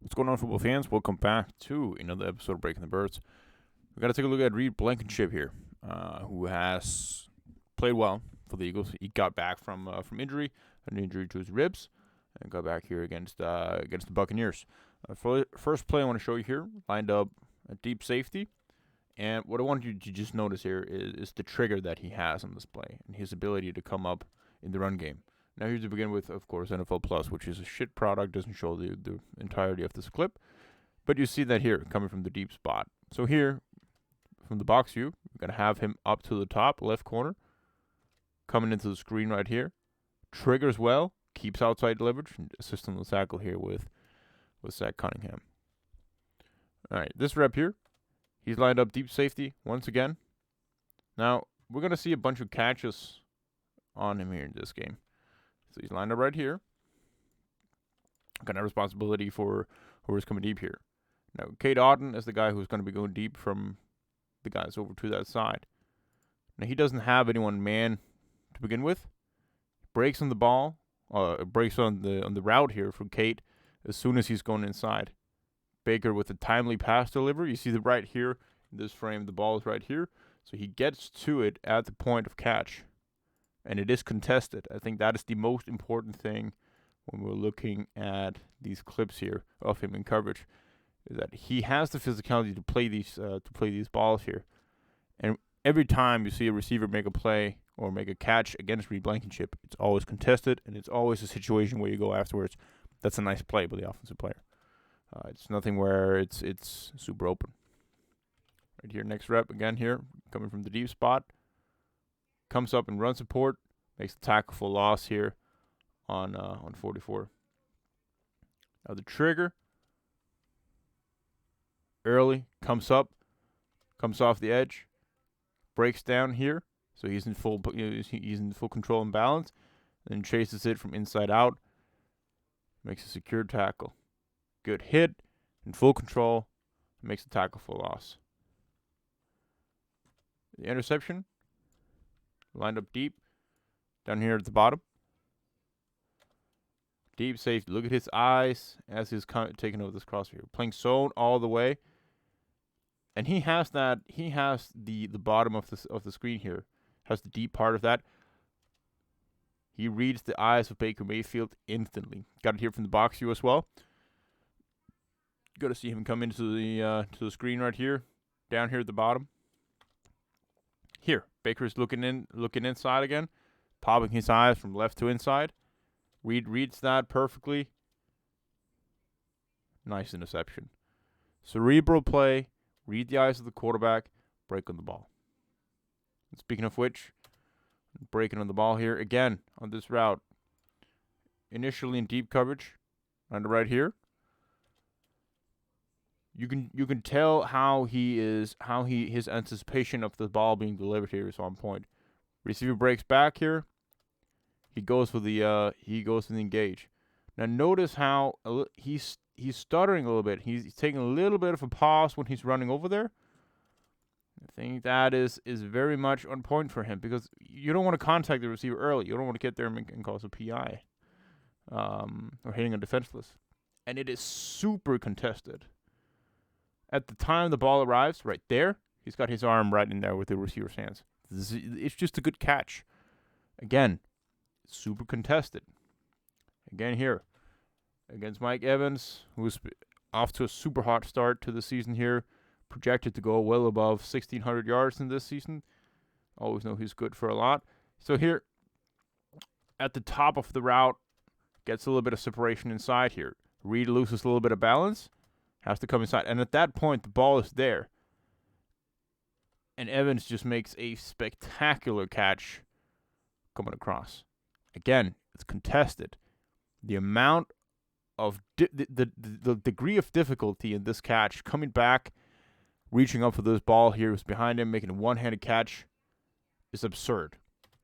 What's going on, football fans? Welcome back to another episode of Breaking the Birds. We've got to take a look at Blankenship here, who has played well for the Eagles. He got back from injury, an injury to his ribs, and got back here against the Buccaneers. For first play I want to show you here, lined up a deep safety. And what I want you to just notice here is the trigger that he has on this play and his ability to come up in the run game. Now here's to begin with, of course, NFL Plus, which is a shit product, doesn't show the entirety of this clip. But you see that here, coming from the deep spot. So here, from the box view, we're going to have him up to the top, left corner, coming into the screen right here. Triggers well, keeps outside leverage, and assists on the tackle here with Zach Cunningham. All right, this rep here, he's lined up deep safety once again. Now, we're going to see a bunch of catches on him here in this game. So he's lined up right here. Got a responsibility for whoever's coming deep here. Now, Kate Auden is the guy who's going to be going deep from the guys over to that side. Now, he doesn't have anyone man to begin with. Breaks on the ball, breaks on the route here from Kate as soon as he's going inside. Baker with a timely pass delivery. You see the right here in this frame, the ball is right here. So he gets to it at the point of catch. And it is contested. I think that is the most important thing when we're looking at these clips here of him in coverage, is that he has the physicality to play these balls here. And every time you see a receiver make a play or make a catch against Blankenship, it's always contested, and it's always a situation where you go afterwards. That's a nice play by the offensive player. It's nothing where it's super open. Right here, next rep again here, coming from the deep spot. Comes up and run support, makes the tackle for loss here on 44. Now the trigger early comes up, comes off the edge, breaks down here, so he's in full control and balance, then chases it from inside out, makes a secure tackle, good hit, in full control, makes the tackle for loss. The interception. Lined up deep, down here at the bottom. Deep safety. Look at his eyes as he's taking over this cross here. Playing zone all the way. And he has that. He has the bottom of the screen here. Has the deep part of that. He reads the eyes of Baker Mayfield instantly. Got it here from the box view as well. Got to see him come into the screen right here, down here at the bottom. Here, Baker's looking inside again, popping his eyes from left to inside. Reads that perfectly. Nice interception. Cerebral play, read the eyes of the quarterback, break on the ball. And speaking of which, breaking on the ball here again on this route. Initially in deep coverage, under right here. You can tell how his anticipation of the ball being delivered here is on point. Receiver breaks back here. He goes for the engage. Now notice how he's stuttering a little bit. He's taking a little bit of a pause when he's running over there. I think that is very much on point for him, because you don't want to contact the receiver early. You don't want to get there and cause a PI or hitting a defenseless. And it is super contested. At the time the ball arrives, right there, he's got his arm right in there with the receiver's hands. It's just a good catch. Again, super contested. Again here, against Mike Evans, who's off to a super hot start to the season here, projected to go well above 1,600 yards in this season. Always know he's good for a lot. So here, at the top of the route, gets a little bit of separation inside here. Reed loses a little bit of balance. Has to come inside. And at that point, the ball is there. And Evans just makes a spectacular catch coming across. Again, it's contested. The amount of the degree of difficulty in this catch, coming back, reaching up for this ball here, who's behind him, making a one-handed catch, is absurd.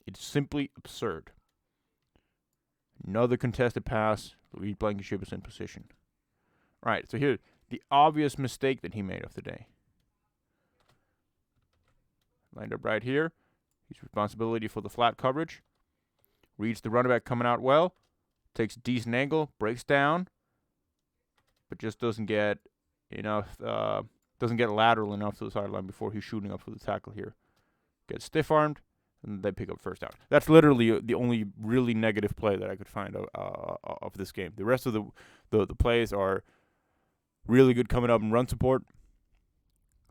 It's simply absurd. Another contested pass. Louis Blankenship is in position. All right, so here, the obvious mistake that he made of the day. Lined up right here. He's responsibility for the flat coverage. Reads the running back coming out well. Takes a decent angle. Breaks down. but just doesn't get enough, doesn't get lateral enough to the sideline before he's shooting up for the tackle here. Gets stiff-armed, and they pick up first down. That's literally the only really negative play that I could find of this game. The rest of the plays are really good coming up in run support,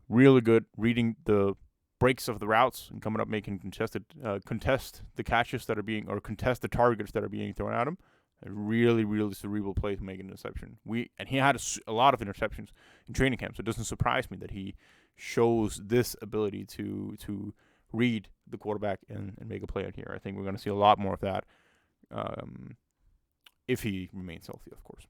really good reading the breaks of the routes and coming up making contest the catches that are being, or contest the targets that are being thrown at him. A really, really cerebral play to make an interception. And he had a lot of interceptions in training camp, so it doesn't surprise me that he shows this ability to read the quarterback and make a play out here. I think we're going to see a lot more of that if he remains healthy, of course.